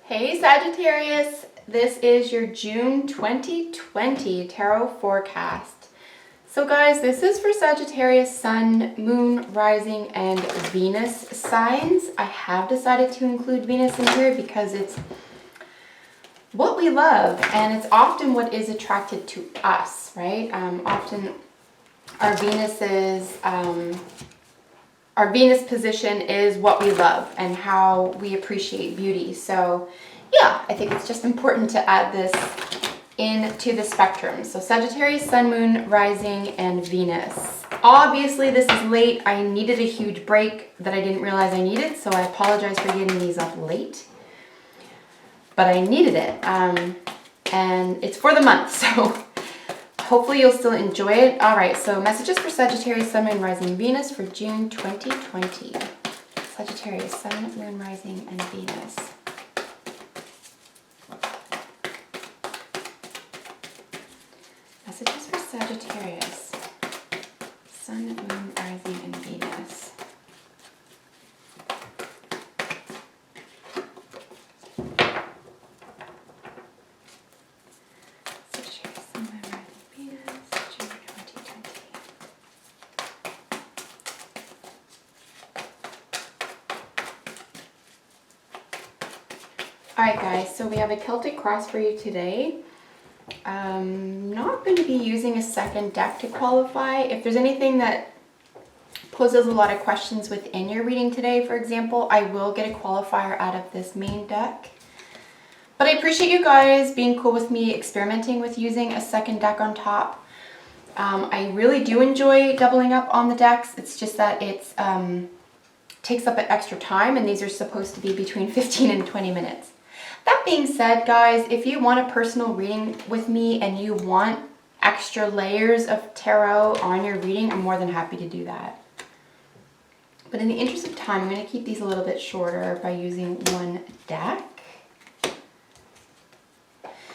Hey Sagittarius, this is your June 2020 tarot forecast. So guys, this is for Sagittarius Sun, Moon, Rising, and Venus signs. I have decided to include Venus in here because it's what we love and it's often what is attracted to us, right? Often our Venus position is what we love and how we appreciate beauty. So yeah, I think it's just important to add this into the spectrum. So Sagittarius, Sun, Moon, Rising, and Venus. Obviously this is late. I needed a huge break that I didn't realize I needed, so I apologize for getting these up late. But I needed it. And it's for the month, so hopefully you'll still enjoy it. All right, so messages for Sagittarius, Sun, Moon, Rising, Venus for June 2020. Sagittarius, Sun, Moon, Rising, and Venus. Messages for Sagittarius, Sun, Moon, Rising, and Venus. Sagittarius, Sun, Moon, Rising, Venus, June 2020. Alright guys, so we have a Celtic cross for you today. Not going to be using a second deck to qualify. If there's anything that poses a lot of questions within your reading today, for example, I will get a qualifier out of this main deck. But I appreciate you guys being cool with me experimenting with using a second deck on top. I really do enjoy doubling up on the decks. It's just that it takes up an extra time, and these are supposed to be between 15 and 20 minutes. That being said, guys, if you want a personal reading with me and you want extra layers of tarot on your reading, I'm more than happy to do that. But in the interest of time, I'm going to keep these a little bit shorter by using one deck.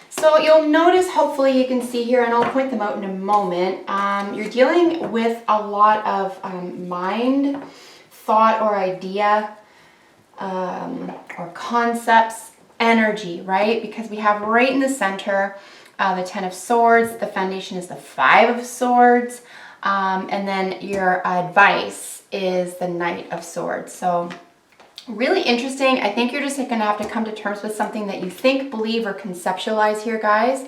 So you'll notice, hopefully you can see here, and I'll point them out in a moment, you're dealing with a lot of mind, thought, or idea, or concepts, energy, right? Because we have right in the center the 10 of Swords, the foundation is the 5 of Swords, and then your advice is the Knight of Swords. So really interesting. I think you're just going to have to come to terms with something that you think, believe, or conceptualize here, guys.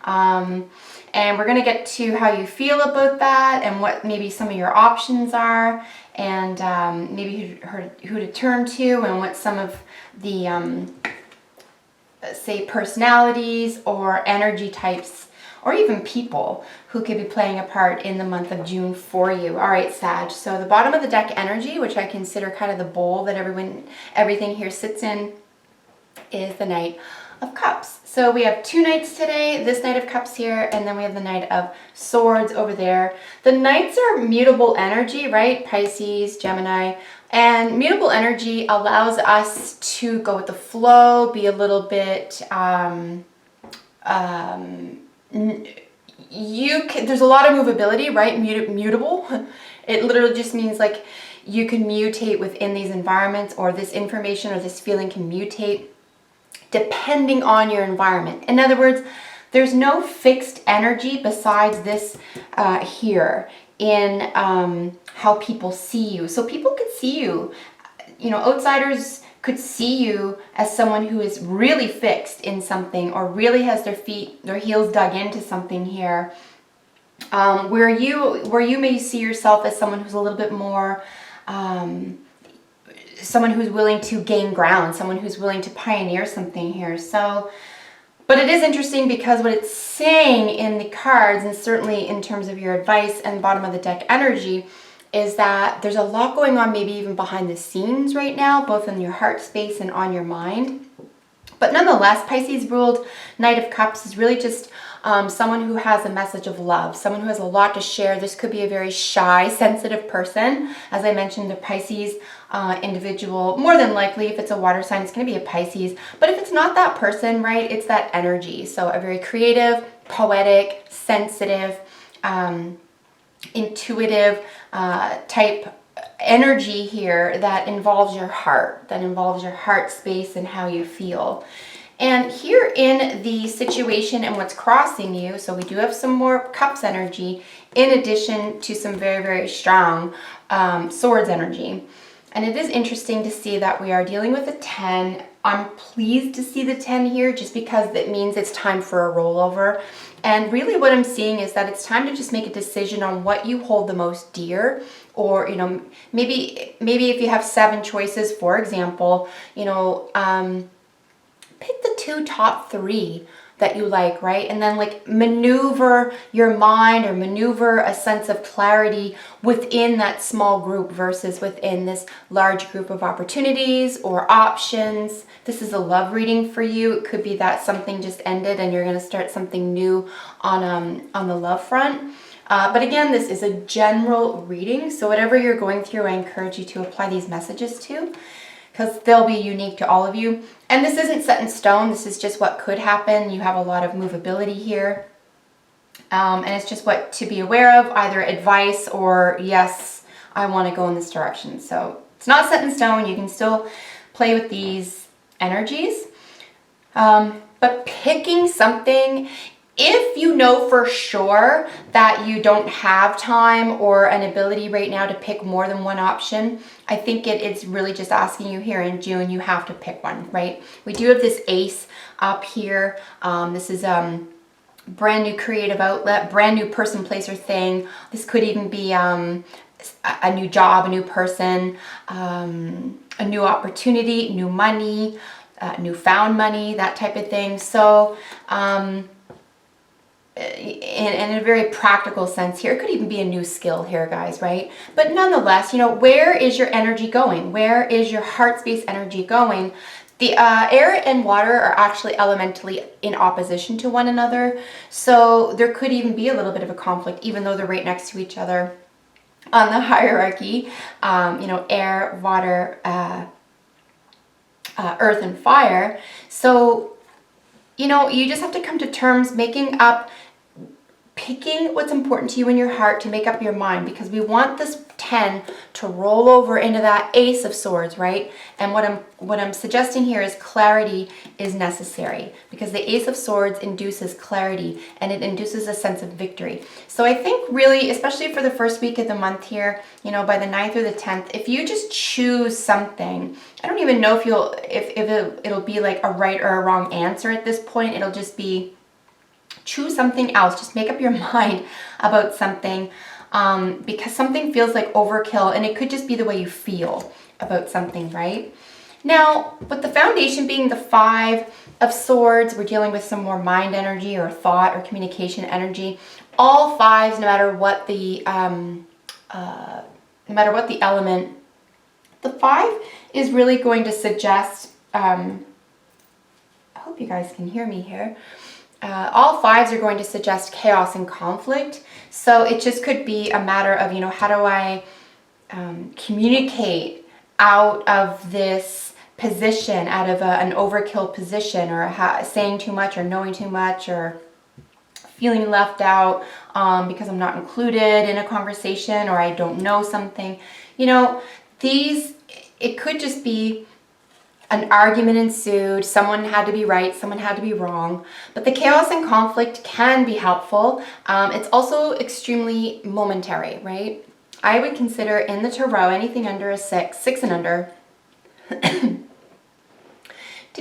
And we're going to get to how you feel about that and what maybe some of your options are, and maybe who to turn to, and what some of the say personalities or energy types or even people who could be playing a part in the month of June for you. All right, Sag. So the bottom of the deck energy, which I consider kind of the bowl that everything here sits in, is the Knight of Cups. So we have two Knights today, this Knight of Cups here, and then we have the Knight of Swords over there. The Knights are mutable energy, right? Pisces, Gemini. And mutable energy allows us to go with the flow, be a little bit, there's a lot of movability, right? Mutable. It literally just means like you can mutate within these environments, or this information or this feeling can mutate depending on your environment. In other words, there's no fixed energy besides this here in how people see you. So people could see you, outsiders could see you as someone who is really fixed in something, or really has their heels dug into something here. Where you may see yourself as someone who's a little bit more, someone who's willing to gain ground, someone who's willing to pioneer something here. So, but it is interesting because what it's saying in the cards, and certainly in terms of your advice and bottom of the deck energy, is that there's a lot going on, maybe even behind the scenes right now, both in your heart space and on your mind. But nonetheless, Pisces ruled Knight of Cups is really just someone who has a message of love, someone who has a lot to share. This could be a very shy, sensitive person. As I mentioned, the Pisces individual, more than likely, if it's a water sign, it's going to be a Pisces. But if it's not that person, right, it's that energy. So a very creative, poetic, sensitive, intuitive type energy here that involves your heart space and how you feel. And here in the situation and what's crossing you, so we do have some more cups energy in addition to some very, very strong swords energy. And it is interesting to see that we are dealing with a 10. I'm pleased to see the 10 here just because that means it's time for a rollover. And really what I'm seeing is that it's time to just make a decision on what you hold the most dear. Or, you know, maybe if you have 7 choices, for example, you know, pick the 2 top 3 that you like, right? And then like maneuver your mind or maneuver a sense of clarity within that small group versus within this large group of opportunities or options. This is a love reading for you. It could be that something just ended and you're going to start something new on the love front. But again, this is a general reading. So whatever you're going through, I encourage you to apply these messages to, because they'll be unique to all of you. And this isn't set in stone. This is just what could happen. You have a lot of movability here. And it's just what to be aware of, either advice or, yes, I want to go in this direction. So it's not set in stone. You can still play with these energies. But picking something, if you know for sure that you don't have time or an ability right now to pick more than one option, I think it's really just asking you here in June, you have to pick one, right? We do have this ace up here. This is brand new creative outlet, brand new person, place, or thing. This could even be a new job, a new person, a new opportunity, new money, newfound money, that type of thing. So, in a very practical sense here, it could even be a new skill here, guys, right? But nonetheless, you know, where is your energy going? Where is your heart space energy going? The air and water are actually elementally in opposition to one another. So there could even be a little bit of a conflict, even though they're right next to each other on the hierarchy. You know, air, water, earth, and fire. So, you know, you just have to come to terms picking what's important to you in your heart to make up your mind, because we want this 10 to roll over into that ace of swords, right? And what I'm suggesting here is clarity is necessary, because the ace of swords induces clarity and it induces a sense of victory. So I think really, especially for the first week of the month here, you know, by the 9th or the 10th, if you just choose something, I don't even know if it'll be like a right or a wrong answer at this point. It'll just be choose something else. Just make up your mind about something, because something feels like overkill, and it could just be the way you feel about something, right? Now, with the foundation being the 5 of swords, we're dealing with some more mind energy or thought or communication energy. All 5s, no matter what the element, the 5 is really going to suggest, I hope you guys can hear me here. All 5s are going to suggest chaos and conflict. So it just could be a matter of, you know, how do I communicate out of this position, out of an overkill position, or saying too much or knowing too much, or feeling left out because I'm not included in a conversation, or I don't know something. You know, it could just be an argument ensued, someone had to be right, someone had to be wrong. But the chaos and conflict can be helpful. It's also extremely momentary, right? I would consider in the tarot anything under a 6 and under, to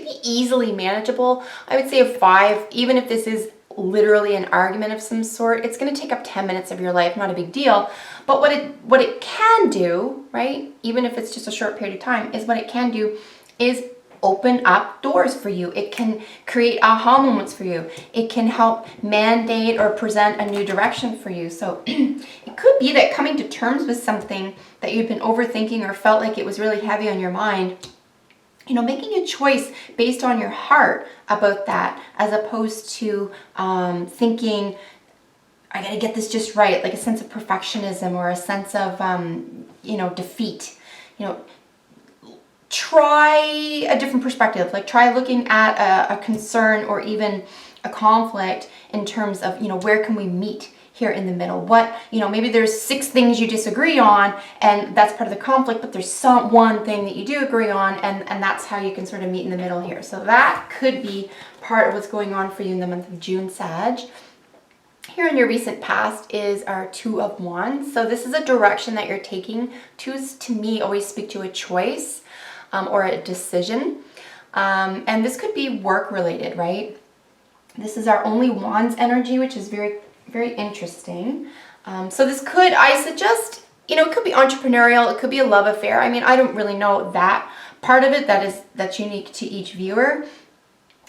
be easily manageable. I would say a 5, even if this is literally an argument of some sort, it's going to take up 10 minutes of your life, not a big deal. But what it can do, right, even if it's just a short period of time, is what it can do is open up doors for you. It can create aha moments for you. It can help mandate or present a new direction for you. So it could be that coming to terms with something that you've been overthinking or felt like it was really heavy on your mind, you know, making a choice based on your heart about that, as opposed to thinking, I gotta get this just right, like a sense of perfectionism or a sense of, you know, defeat. You know, try a different perspective. Like, try looking at a concern or even a conflict in terms of, you know, where can we meet here in the middle. What, maybe there's 6 things you disagree on, and that's part of the conflict, but there's one thing that you do agree on, and that's how you can sort of meet in the middle here. So that could be part of what's going on for you in the month of June, Sag. Here in your recent past is our 2 of Wands. So this is a direction that you're taking. 2s to me always speak to a choice or a decision. And this could be work related, right? This is our only Wands energy, which is very, very interesting. So this could, I suggest, it could be entrepreneurial. It could be a love affair. I mean, I don't really know that part of it that's unique to each viewer.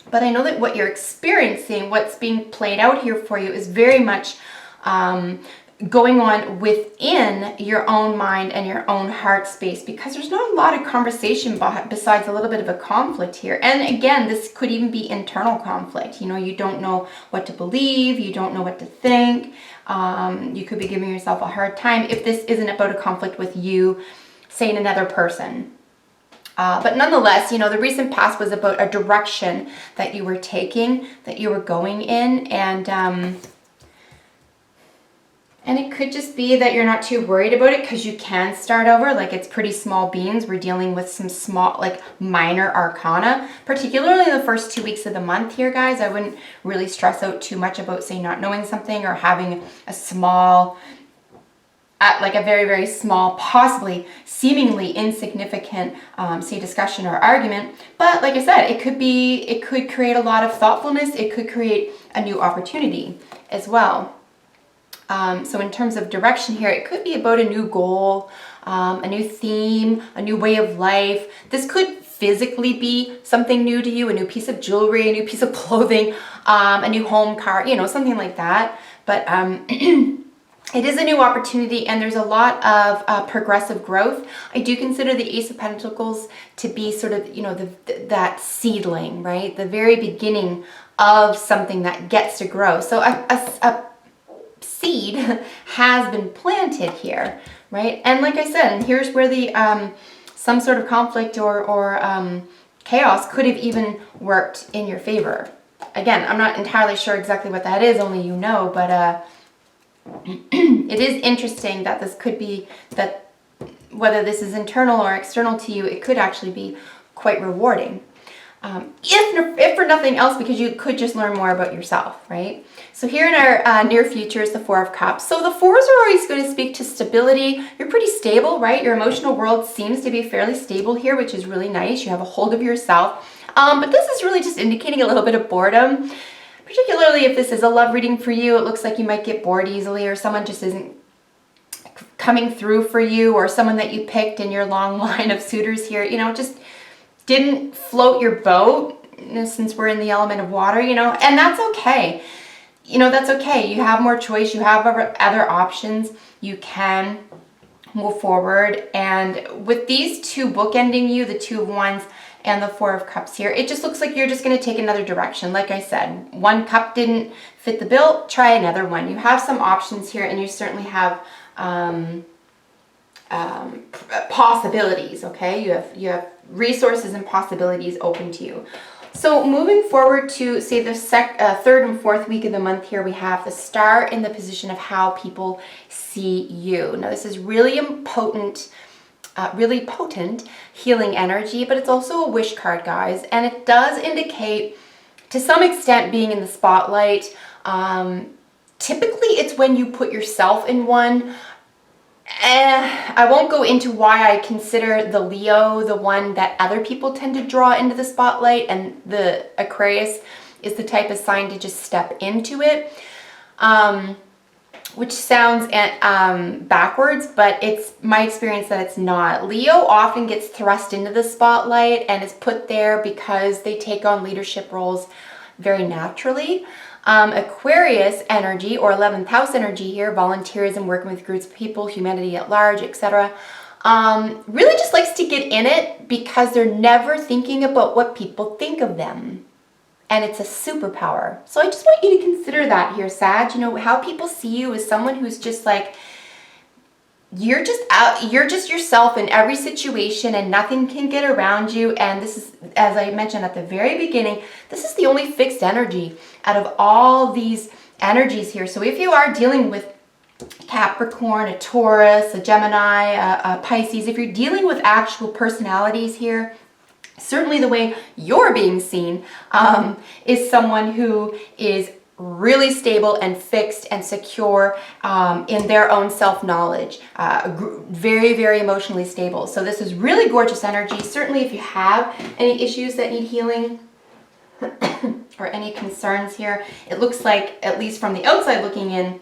But I know that what you're experiencing, what's being played out here for you, is very much going on within your own mind and your own heart space, because there's not a lot of conversation besides a little bit of a conflict here. And again, this could even be internal conflict. You don't know what to believe, you don't know what to think. You could be giving yourself a hard time if this isn't about a conflict with you, say, another person. But nonetheless, the recent past was about a direction that you were taking, that you were going in, and it could just be that you're not too worried about it because you can start over. Like, it's pretty small beans. We're dealing with some small, like, minor arcana, particularly in the first 2 weeks of the month here, guys. I wouldn't really stress out too much about, say, not knowing something or having a small, like a very, very small, possibly seemingly insignificant, say, discussion or argument. But like I said, it could create a lot of thoughtfulness. It could create a new opportunity as well. So in terms of direction here, it could be about a new goal, a new theme, a new way of life. This could physically be something new to you, a new piece of jewelry, a new piece of clothing, a new home, car, something like that. But it is a new opportunity, and there's a lot of progressive growth. I do consider the Ace of Pentacles to be sort of, that seedling, right? The very beginning of something that gets to grow. So a seed has been planted here, right? And like I said, and here's where the some sort of conflict or chaos could have even worked in your favor. Again, I'm not entirely sure exactly what that is, only you know, but it is interesting that this could be, that whether this is internal or external to you, it could actually be quite rewarding. If for nothing else, because you could just learn more about yourself, right? So here in our near future is the 4 of Cups. So the 4s are always going to speak to stability. You're pretty stable, right? Your emotional world seems to be fairly stable here, which is really nice. You have a hold of yourself. But this is really just indicating a little bit of boredom. Particularly if this is a love reading for you, it looks like you might get bored easily, or someone just isn't coming through for you, or someone that you picked in your long line of suitors here, just didn't float your boat, since we're in the element of water, and that's okay. That's okay. You have more choice. You have other options. You can move forward. And with these 2 bookending you, the 2 of Wands and the 4 of Cups here, it just looks like you're just going to take another direction. Like I said, one cup didn't fit the bill, try another one. You have some options here, and you certainly have possibilities, okay? You have resources and possibilities open to you. So moving forward to, say, the 3rd and 4th week of the month here, we have the Star in the position of how people see you. Now, this is really potent healing energy, but it's also a wish card, guys, and it does indicate, to some extent, being in the spotlight. Typically, it's when you put yourself in one. I won't go into why I consider the Leo the one that other people tend to draw into the spotlight, and the Aquarius is the type of sign to just step into it, which sounds backwards, but it's my experience that it's not. Leo often gets thrust into the spotlight and is put there because they take on leadership roles very naturally. Aquarius energy, or 11th house energy here, volunteerism, working with groups of people, humanity at large, etc., really just likes to get in it because they're never thinking about what people think of them. And it's a superpower. So I just want you to consider that here, Sag. How people see you as someone who's just like, you're just yourself in every situation, and nothing can get around you. And this is, as I mentioned at the very beginning, this is the only fixed energy out of all these energies here. So if you are dealing with Capricorn, a Taurus, a Gemini, a Pisces, if you're dealing with actual personalities here, certainly the way you're being seen is someone who is really stable and fixed and secure in their own self-knowledge, very, very emotionally stable. So this is really gorgeous energy. Certainly if you have any issues that need healing or any concerns here, it looks like, at least from the outside looking in,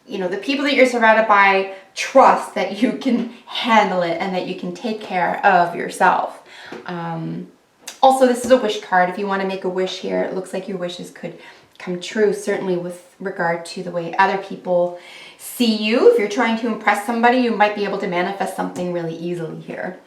you know, the people that you're surrounded by trust that you can handle it and that you can take care of yourself. Also, this is a wish card. If you want to make a wish here, it looks like your wishes could come true, certainly with regard to the way other people see you. If you're trying to impress somebody, you might be able to manifest something really easily here.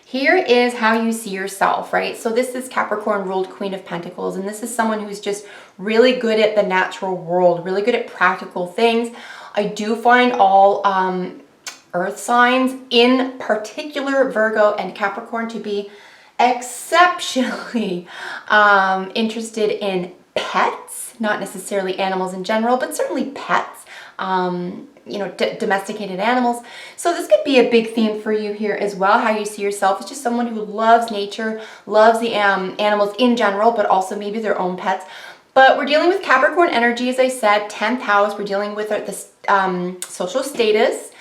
Here is how you see yourself, right? So this is Capricorn ruled Queen of Pentacles, and this is someone who's just really good at the natural world, really good at practical things. I do find all earth signs, in particular Virgo and Capricorn, to be exceptionally interested in pets, not necessarily animals in general, but certainly pets. You know, domesticated animals. So this could be a big theme for you here as well. How you see yourself is just someone who loves nature, loves the animals in general, but also maybe their own pets. But we're dealing with Capricorn energy, as I said, 10th house. We're dealing with this social status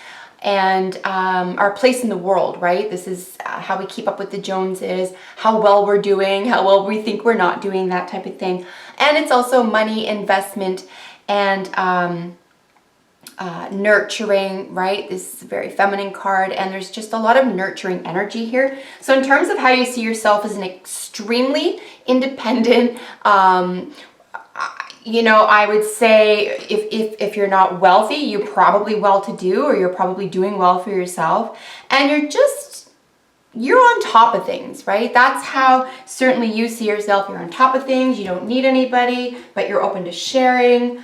and our place in the world, right? This is how we keep up with the Joneses, how well we're doing, how well we think we're not doing, that type of thing. And it's also money, investment, and nurturing, right? This is a very feminine card, and there's just a lot of nurturing energy here. So in terms of how you see yourself as an extremely independent, you know, I would say if you're not wealthy, you're probably well-to-do, or you're probably doing well for yourself, and you're on top of things, right? That's how certainly you see yourself. You're on top of things. You don't need anybody, but you're open to sharing.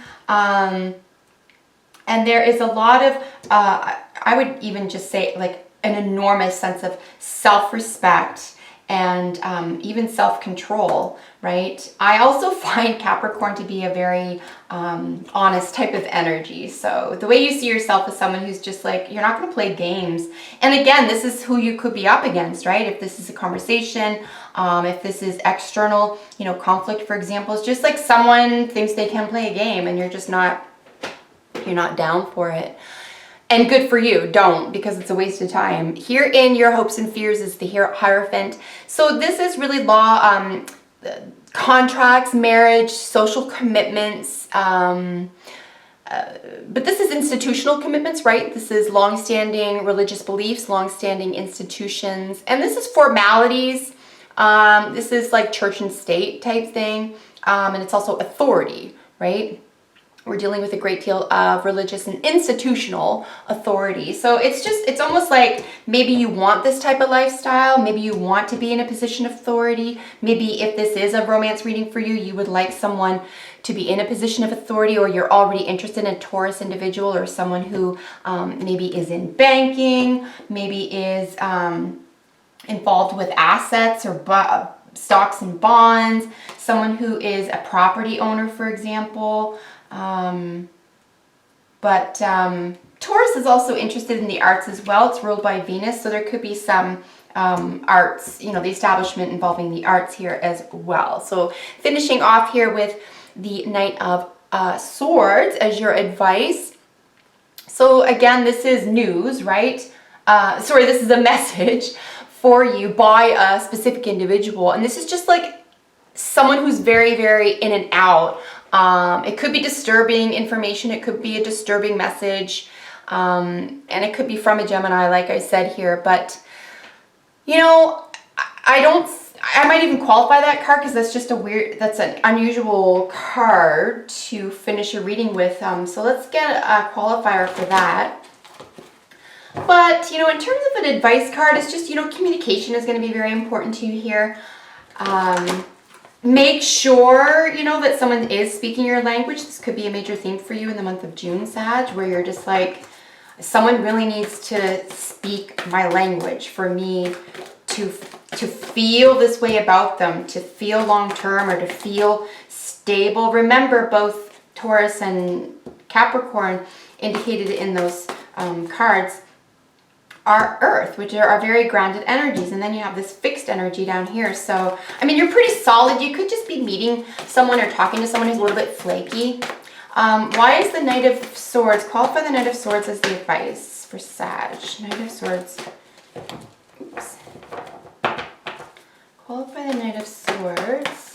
And there is a lot of, I would even just say, like, an enormous sense of self-respect and even self-control, right? I also find Capricorn to be a very honest type of energy. So the way you see yourself as someone who's just like, you're not going to play games. And again, this is who you could be up against, right? If this is a conversation, if this is external, you know, conflict, for example, it's just like someone thinks they can play a game and you're just not, you're not down for it. And good for you, don't, because it's a waste of time. Here in your hopes and fears is the Hierophant. So this is really law, contracts, marriage, social commitments, but this is institutional commitments, right? This is long-standing religious beliefs, long-standing institutions, and this is formalities. This is like church and state type thing, and it's also authority, right? We're dealing with a great deal of religious and institutional authority. So it's almost like maybe you want this type of lifestyle. Maybe you want to be in a position of authority. Maybe if this is a romance reading for you, you would like someone to be in a position of authority, or you're already interested in a Taurus individual, or someone who maybe is in banking, maybe is involved with assets or stocks and bonds, someone who is a property owner, for example. Taurus is also interested in the arts as well. It's ruled by Venus, so there could be some arts, you know, the establishment involving the arts here as well. So finishing off here with the Knight of Swords as your advice. So again, this is news, right? This is a message for you by a specific individual, and this is just like someone who's very, very in and out. It could be disturbing information. It could be a disturbing message. And it could be from a Gemini, like I said here. But, you know, I might even qualify that card because that's just that's an unusual card to finish a reading with. So let's get a qualifier for that. But, you know, in terms of an advice card, it's just, you know, communication is going to be very important to you here. Make sure, you know, that someone is speaking your language. This could be a major theme for you in the month of June, Sag, where you're just like, someone really needs to speak my language for me to feel this way about them, to feel long-term or to feel stable. Remember, both Taurus and Capricorn indicated in those cards are Earth, which are very grounded energies. And then you have this fixed energy down here. So, I mean, you're pretty solid. You could just be meeting someone or talking to someone who's a little bit flaky. Why is the Knight of Swords? Qualify the Knight of Swords as the advice for Sag. Knight of Swords. Oops. Qualify the Knight of Swords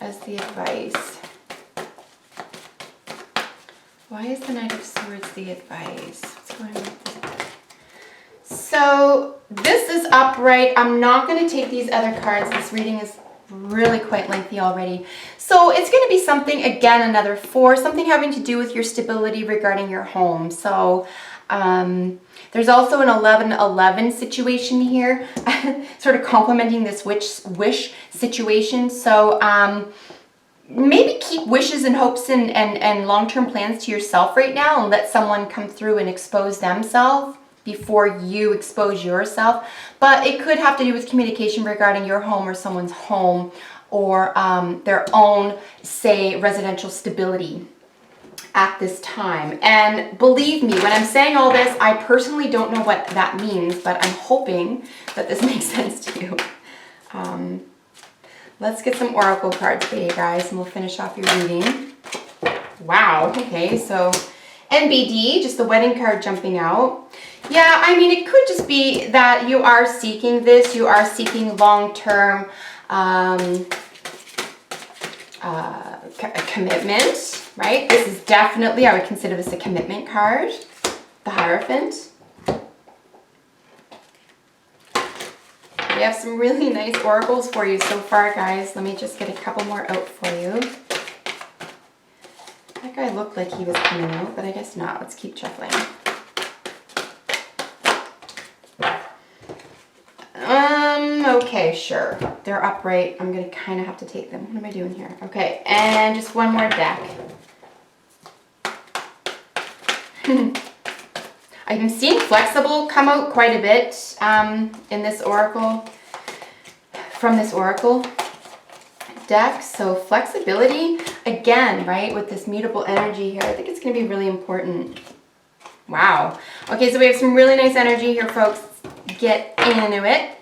as the advice. Why is the Knight of Swords the advice? What's going on with this? So this is upright. I'm not going to take these other cards. This reading is really quite lengthy already. So it's going to be something, again, another 4, something having to do with your stability regarding your home. So there's also an 11-11 situation here, sort of complementing this wish situation. So maybe keep wishes and hopes and long-term plans to yourself right now and let someone come through and expose themselves before you expose yourself. But it could have to do with communication regarding your home or someone's home, or their own, say, residential stability at this time. And believe me, when I'm saying all this, I personally don't know what that means, but I'm hoping that this makes sense to you. Let's get some oracle cards for you guys, and we'll finish off your reading. Wow, okay, so NBD, just the wedding card jumping out. Yeah, I mean, it could just be that you are seeking this. You are seeking long-term commitment, right? This is definitely, I would consider this a commitment card. The Hierophant. We have some really nice oracles for you so far, guys. Let me just get a couple more out for you. That guy looked like he was coming out, but I guess not. Let's keep shuffling. Okay, sure. They're upright. I'm going to kind of have to take them. What am I doing here? Okay, and just one more deck. I've been seeing flexible come out quite a bit in this oracle, from this oracle deck. So flexibility, again, right, with this mutable energy here, I think it's going to be really important. Wow. Okay, so we have some really nice energy here, folks. Get into it.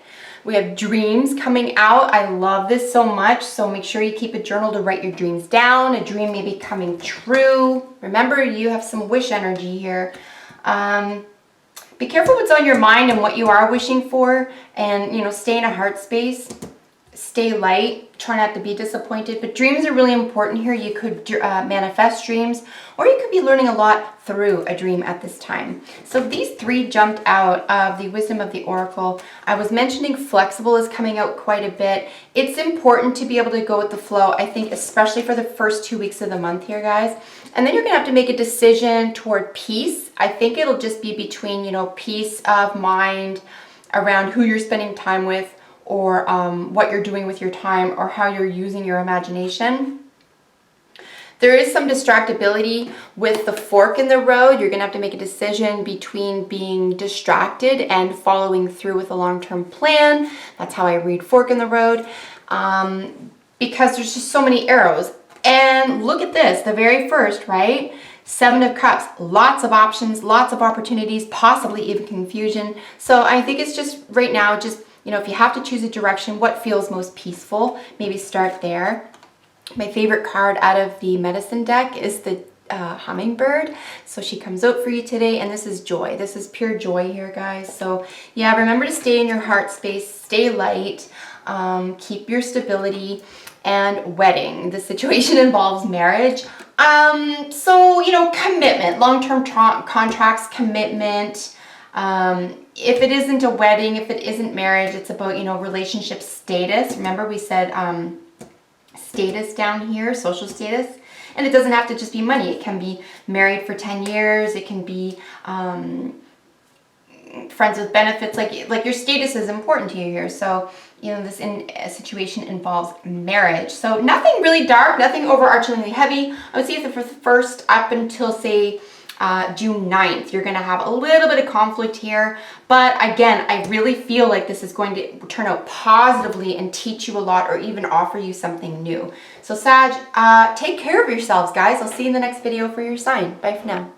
We have dreams coming out. I love this so much. So make sure you keep a journal to write your dreams down. A dream may be coming true. Remember, you have some wish energy here. Be careful what's on your mind and what you are wishing for, and, you know, stay in a heart space. Stay light. Try not to be disappointed. But dreams are really important here. You could manifest dreams, or you could be learning a lot through a dream at this time. So these 3 jumped out of the wisdom of the oracle. I was mentioning flexible is coming out quite a bit. It's important to be able to go with the flow, I think, especially for the first 2 weeks of the month here, guys. And then you're going to have to make a decision toward peace. I think it'll just be between, you know, peace of mind around who you're spending time with, or what you're doing with your time, or how you're using your imagination. There is some distractibility with the fork in the road. You're going to have to make a decision between being distracted and following through with a long-term plan. That's how I read fork in the road, because there's just so many arrows. And look at this, the very first, right? 7 of Cups, lots of options, lots of opportunities, possibly even confusion. So I think it's just right now, just, you know, if you have to choose a direction, what feels most peaceful, maybe start there. My favorite card out of the medicine deck is the hummingbird. So she comes out for you today, and this is joy. This is pure joy here, guys. So yeah, remember to stay in your heart space, stay light, keep your stability. And wedding. The situation involves marriage. So, you know, commitment, long-term contracts, commitment. If it isn't a wedding, if it isn't marriage, it's about, you know, relationship status. Remember we said status down here, social status. And it doesn't have to just be money. It can be married for 10 years. It can be friends with benefits. Like your status is important to you here. So, you know, this situation involves marriage. So nothing really dark, nothing overarchingly heavy. I would say for the first up until, say, June 9th. You're going to have a little bit of conflict here, but again, I really feel like this is going to turn out positively and teach you a lot, or even offer you something new. So Sag, take care of yourselves, guys. I'll see you in the next video for your sign. Bye for now.